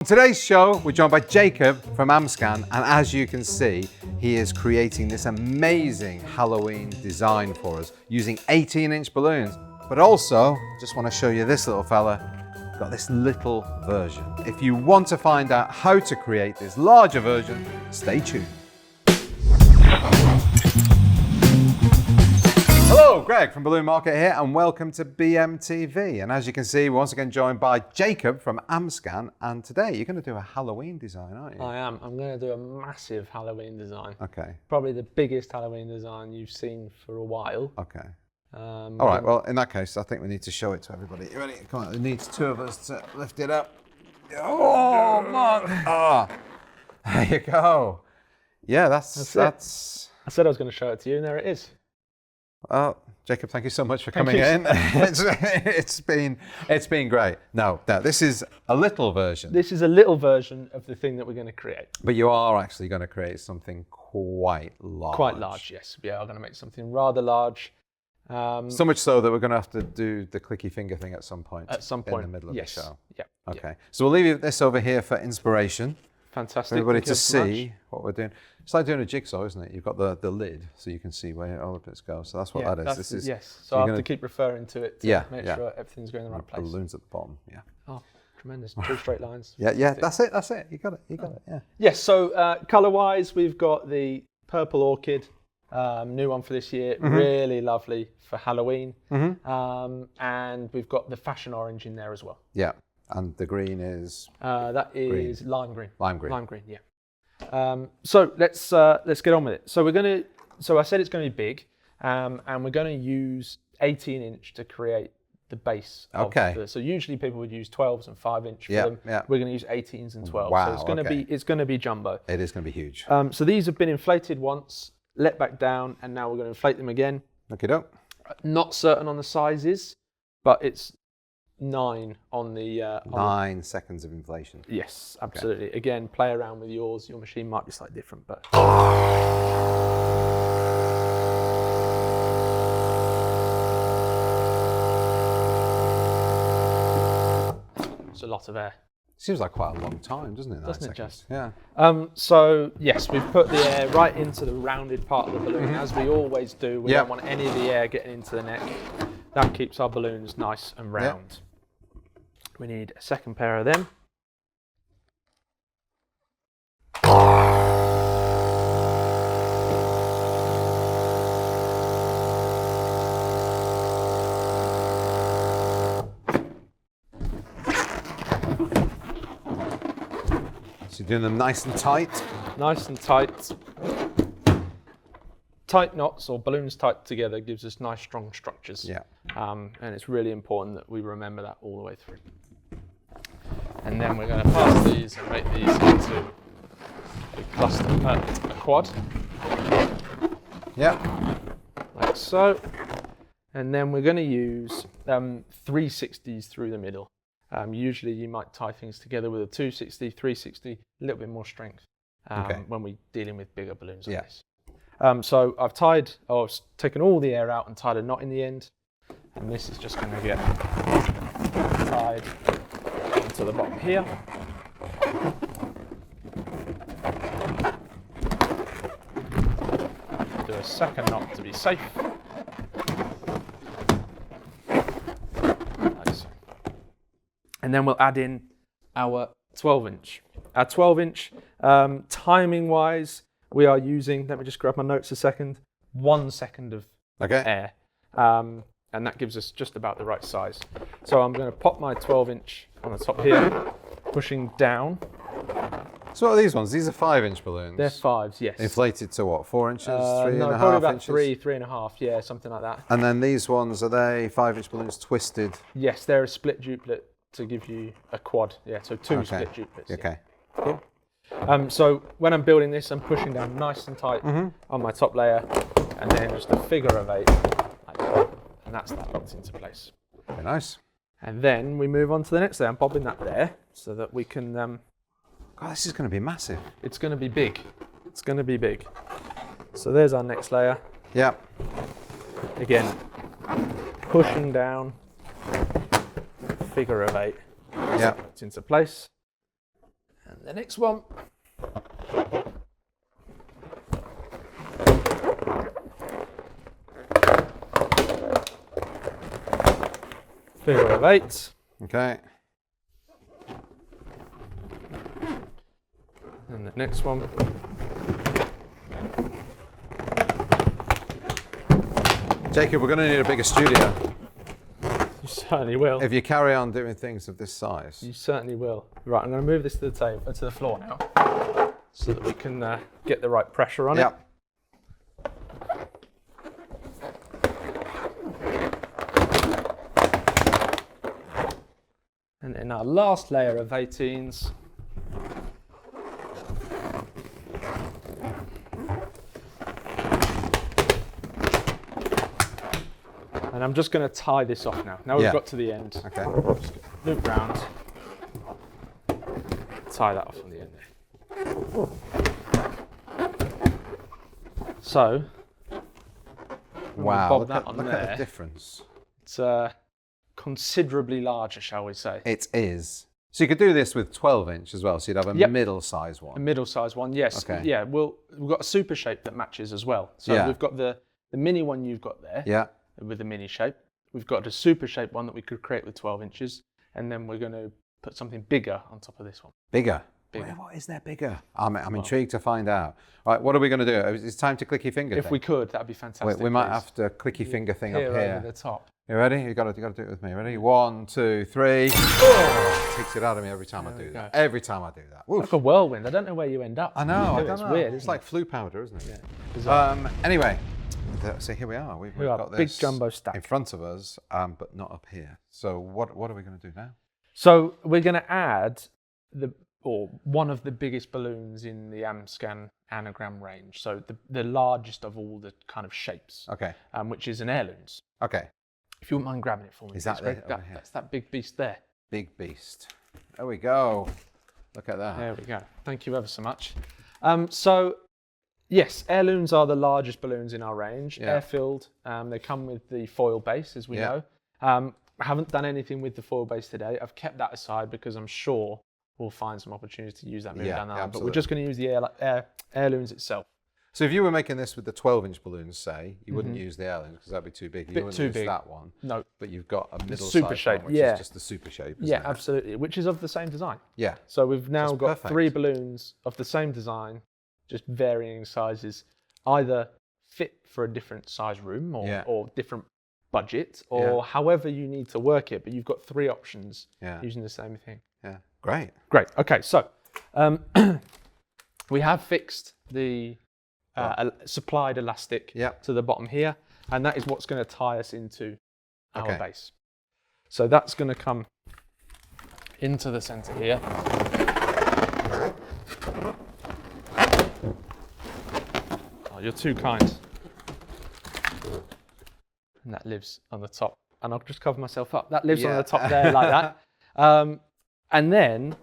On today's show, we're joined by Jacob from Amscan, and as you can see, he is creating this amazing Halloween design for us using 18-inch balloons. But also, just want to show you this little fella, got this little version. If you want to find out how to create this larger version, stay tuned. Hello, Greg from Balloon Market here, and welcome to BMTV. And as you can see, we're once again joined by Jacob from Amscan, and today you're going to do a Halloween design, aren't you? I am. I'm going to do a massive Halloween design. Okay. Probably the biggest Halloween design you've seen for a while. Okay. All right, well, in that case, I think we need to show it to everybody. You ready? Come on, it needs two of us to lift it up. Oh, man. Ah, there you go. Yeah, that's it. I said I was going to show it to you, and there it is. Well, Jacob, thank you so much for coming in. It's been great. No, this is a little version. This is a little version of the thing that we're going to create. But you are actually going to create something quite large. Quite large, yes. Yeah, I'm going to make something rather large. So much so that we're going to have to do the clicky finger thing at some point. At some point, in the middle of the show. Yeah. Okay. Yeah. So we'll leave you this over here for inspiration. Fantastic. For everybody to see what we're doing. It's like doing a jigsaw, isn't it? You've got the lid, so you can see where all the bits go. So that's what that is. This is. Yes. So I have to keep referring to it to make sure everything's going in the right place. Balloons at the bottom. Yeah. Oh, tremendous! Two straight lines. Yeah. That's it. You got it. Yeah. Yes. So colour-wise, we've got the purple orchid, new one for this year. Mm-hmm. Really lovely for Halloween. Mm-hmm. And we've got the fashion orange in there as well. Yeah. And the green is? That is green. Lime green. Lime green. Lime green, yeah. So let's get on with it. So I said it's going to be big, and we're going to use 18-inch to create the base. Okay. So usually people would use 12s and 5-inch for them. Yeah. We're going to use 18s and 12s. Wow. So it's going to be jumbo. It is going to be huge. So these have been inflated once, let back down, and now we're going to inflate them again. Okay, doke. Not certain on the sizes, but it's 9 on the 9 seconds of inflation. Yes, absolutely. Okay. Again, play around with yours. Your machine might be slightly different, but it's a lot of air. Seems like quite a long time, doesn't it? Doesn't it just? Yeah. So yes, we've put the air right into the rounded part of the balloon, as we always do. We don't want any of the air getting into the neck. That keeps our balloons nice and round. Yep. We need a second pair of them. So you're doing them nice and tight? Nice and tight. Tight knots or balloons tight together gives us nice strong structures. Yeah. And it's really important that we remember that all the way through. And then we're going to pass these and make these into a cluster, a quad. Yeah. Like so. And then we're going to use 360s through the middle. Usually you might tie things together with a 260, 360, a little bit more strength when we're dealing with bigger balloons like this. So I've taken all the air out and tied a knot in the end. And this is just going to get tied to the bottom here. Do a second knot to be safe. Nice. And then we'll add in our 12-inch. Our 12-inch, timing-wise, we are using, let me just grab my notes a second, 1 second of air. And that gives us just about the right size. So I'm going to pop my 12-inch on the top here, pushing down. So what are these ones? These are 5-inch balloons? They're 5s, yes. Inflated to what, 4 inches, 3.5 no, probably about inches? 3.5, yeah, something like that. And then these ones, are they 5-inch balloons twisted? Yes, they're a split duplet to give you a quad. Yeah, so 2 split duplets. Okay. Yeah. Cool. So when I'm building this, I'm pushing down nice and tight on my top layer, and then just a figure of 8, like that. And that's that locked into place. Very nice. And then we move on to the next layer. I'm popping that there so that we can... God, this is going to be massive. It's going to be big. It's going to be big. So there's our next layer. Yeah. Again, pushing down, figure of 8. Yeah. It's into place. And the next one. Figure of 8. Okay. And the next one. Jacob, we're going to need a bigger studio. You certainly will. If you carry on doing things of this size. You certainly will. Right, I'm going to move this to the table, to the floor now, so that we can get the right pressure on it. And then our last layer of 18s. And I'm just going to tie this off now. Now we've got to the end. Okay. Just loop round. Tie that off on the end there. So, wow, bob look, that at, on look there. at the difference. It's considerably larger, shall we say. It is. So you could do this with 12-inch as well, so you'd have a middle-size one. A middle-size one, yes. Okay. Yeah, we've got a super shape that matches as well. So we've got the mini one you've got there. Yeah. With the mini shape. We've got a super shape one that we could create with 12 inches. And then we're going to put something bigger on top of this one. Bigger? Bigger. What is there bigger? I'm intrigued to find out. All right, what are we going to do? It's time to click your finger. If we could, that'd be fantastic. We might have to click your finger thing up here. Over the top. You ready? You got to do it with me. Ready? 1, 2, 3. Oh, takes it out of me every time I do that. Every time I do that. Woof. Like a whirlwind. I don't know where you end up. I know. It's weird. It's like flu powder, isn't it? Yeah. Anyway, so here we are. We've got big this jumbo stack in front of us, but not up here. So what are we going to do now? So we're going to add one of the biggest balloons in the Amscan anagram range. So the largest of all the kind of shapes. Okay. Which is an Airloonz. Okay. If you wouldn't mind grabbing it for me. Is that that's that big beast there. Big beast. There we go. Look at that. There we go. Thank you ever so much. So, yes, Airloonz are the largest balloons in our range. Yeah. Air-filled. They come with the foil base, as we know. I haven't done anything with the foil base today. I've kept that aside because I'm sure we'll find some opportunity to use that moving down the line. But we're just going to use the Airloonz itself. So if you were making this with the 12-inch balloons, say, you wouldn't use the Airloonz because that'd be too big. You wouldn't use that one. No. But you've got a middle super shape, one, which is just the super shape, isn't it? Absolutely. Which is of the same design. Yeah. So we've now got perfect. 3 balloons of the same design, just varying sizes, either fit for a different size room or different budget or however you need to work it. But you've got 3 options using the same thing. Yeah. Great. Great. Okay. So we have fixed the supplied elastic to the bottom here, and that is what's going to tie us into our base. So that's going to come into the center here. Oh, you're too kind. And that lives on the top. And I'll just cover myself up. That lives on the top there like that. And then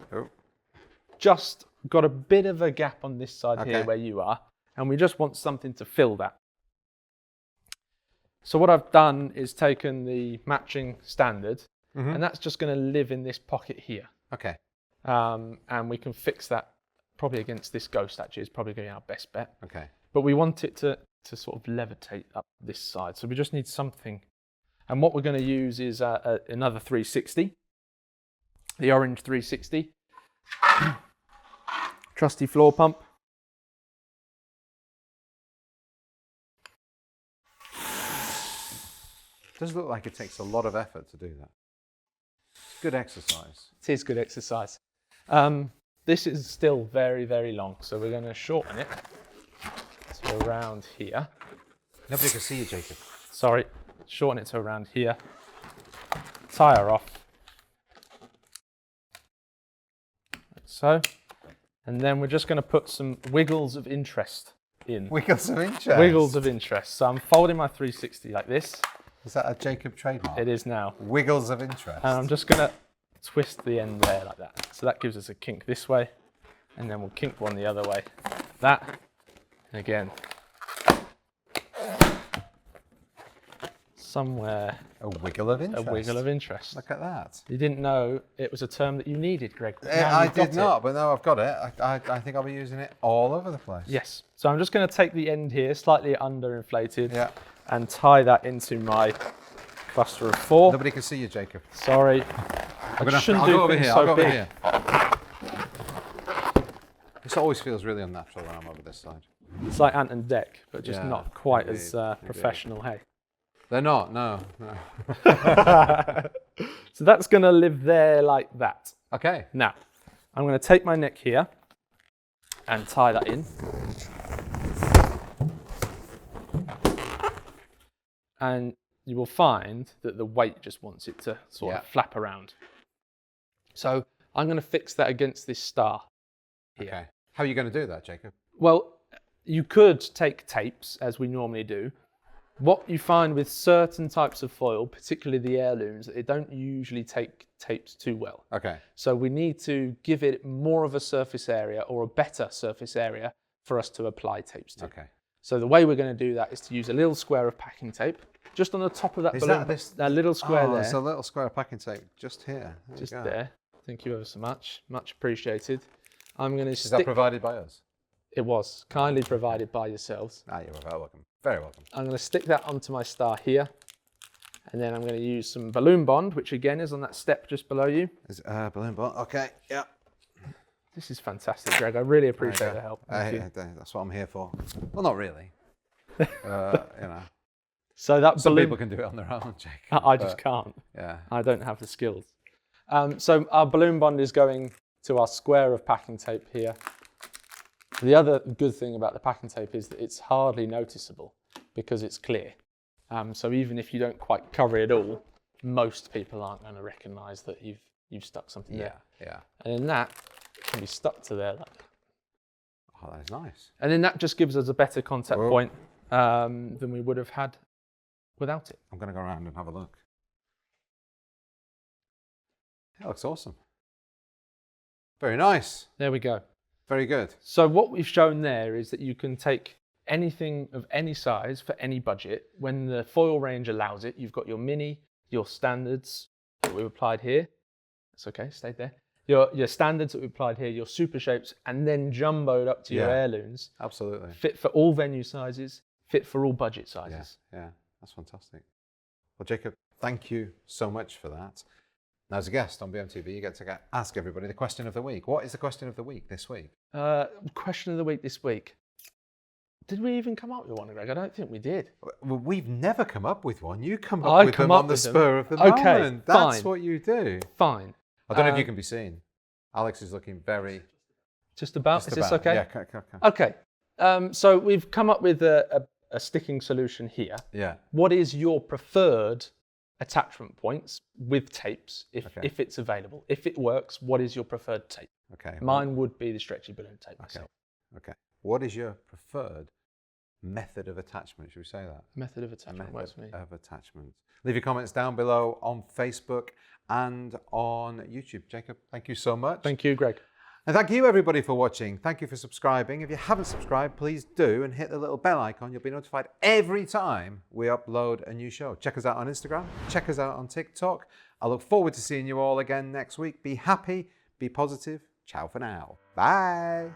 just got a bit of a gap on this side here where you are. And we just want something to fill that. So what I've done is taken the matching standard, and that's just going to live in this pocket here. Okay. And we can fix that probably against this ghost, actually. It's probably going to be our best bet. Okay. But we want it to sort of levitate up this side. So we just need something. And what we're going to use is another 360, the orange 360. Trusty floor pump. It does look like it takes a lot of effort to do that. It's good exercise. It is good exercise. This is still very, very long, so we're going to shorten it to around here. Nobody can see you, Jacob. Sorry, shorten it to around here. Tie her off. Like so. And then we're just going to put some wiggles of interest in. Wiggles of interest? Wiggles of interest. So I'm folding my 360 like this. Is that a Jacob trademark? It is now. Wiggles of interest. And I'm just going to twist the end there like that. So that gives us a kink this way. And then we'll kink one the other way. That. And again. somewhere A wiggle of interest. a wiggle of interest. Look at that. You didn't know it was a term that you needed, Greg. I did not, but now I've got it. I think I'll be using it all over the place. Yes. So I'm just going to take the end here, slightly underinflated, Yeah. and tie that into my cluster of 4. Nobody can see you, Jacob. Sorry. I'll go over here. I'll go over here. This always feels really unnatural when I'm over this side. It's like Ant and Dec, but just Yeah, not quite indeed, as professional, hey? They're not, no. So that's going to live there like that. Okay. Now, I'm going to take my neck here and tie that in. And you will find that the weight just wants it to sort of flap around. So I'm going to fix that against this star here. Okay. How are you going to do that, Jacob? Well, you could take tapes, as we normally do. What you find with certain types of foil, particularly the Airloonz, they don't usually take tapes too well. Okay. So we need to give it more of a surface area, or a better surface area, for us to apply tapes to. Okay. So the way we're going to do that is to use a little square of packing tape, just on the top of that balloon. That little square there. It's a little square of packing tape just here. Just there. Thank you ever so much. Much appreciated. I'm going to Is that provided by us? It was kindly provided by yourselves. Ah, you're very welcome. Very welcome. I'm going to stick that onto my star here, and then I'm going to use some balloon bond, which again is on that step just below you. Is balloon bond? Okay. Yeah. This is fantastic, Greg. I really appreciate the help. Thank you. That's what I'm here for. Well, not really. You know. So that Some balloon, people can do it on their own, Jake. I just can't. Yeah. I don't have the skills. So our balloon bond is going to our square of packing tape here. The other good thing about the packing tape is that it's hardly noticeable because it's clear. So even if you don't quite cover it all, most people aren't going to recognise that you've stuck something there. Yeah. And then that can be stuck to there like that. Oh, that's nice. And then that just gives us a better contact point than we would have had without it. I'm going to go around and have a look. That looks awesome. Very nice. There we go. Very good. So what we've shown there is that you can take anything of any size for any budget. When the foil range allows it, you've got your mini, your standards that we've applied here. It's okay, stay there. Your standards that we applied here, your super shapes, and then jumboed up to your Airloonz. Absolutely. Fit for all venue sizes, fit for all budget sizes. Yeah, that's fantastic. Well, Jacob, thank you so much for that. Now, as a guest on BMTV, you get to ask everybody the question of the week. What is the question of the week this week? Question of the week this week. Did we even come up with one, Greg? I don't think we did. Well, we've never come up with one. You come up with them on the spur of the moment. That's what you do. Fine. I don't know if you can be seen. Alex is looking very... Just about? Is this okay? Yeah, okay. So we've come up with a sticking solution here. Yeah. What is your preferred attachment points with tapes if it's available? If it works, what is your preferred tape? Okay. Mine would be the stretchy balloon tape myself. Okay. What is your preferred method of attachment? Should we say that? Method of attachment works for me. Of attachment. Leave your comments down below on Facebook and on YouTube. Jacob, thank you so much. Thank you, Greg. And thank you everybody for watching. Thank you for subscribing. If you haven't subscribed, please do and hit the little bell icon. You'll be notified every time we upload a new show. Check us out on Instagram. Check us out on TikTok. I look forward to seeing you all again next week. Be happy, be positive. Ciao for now. Bye.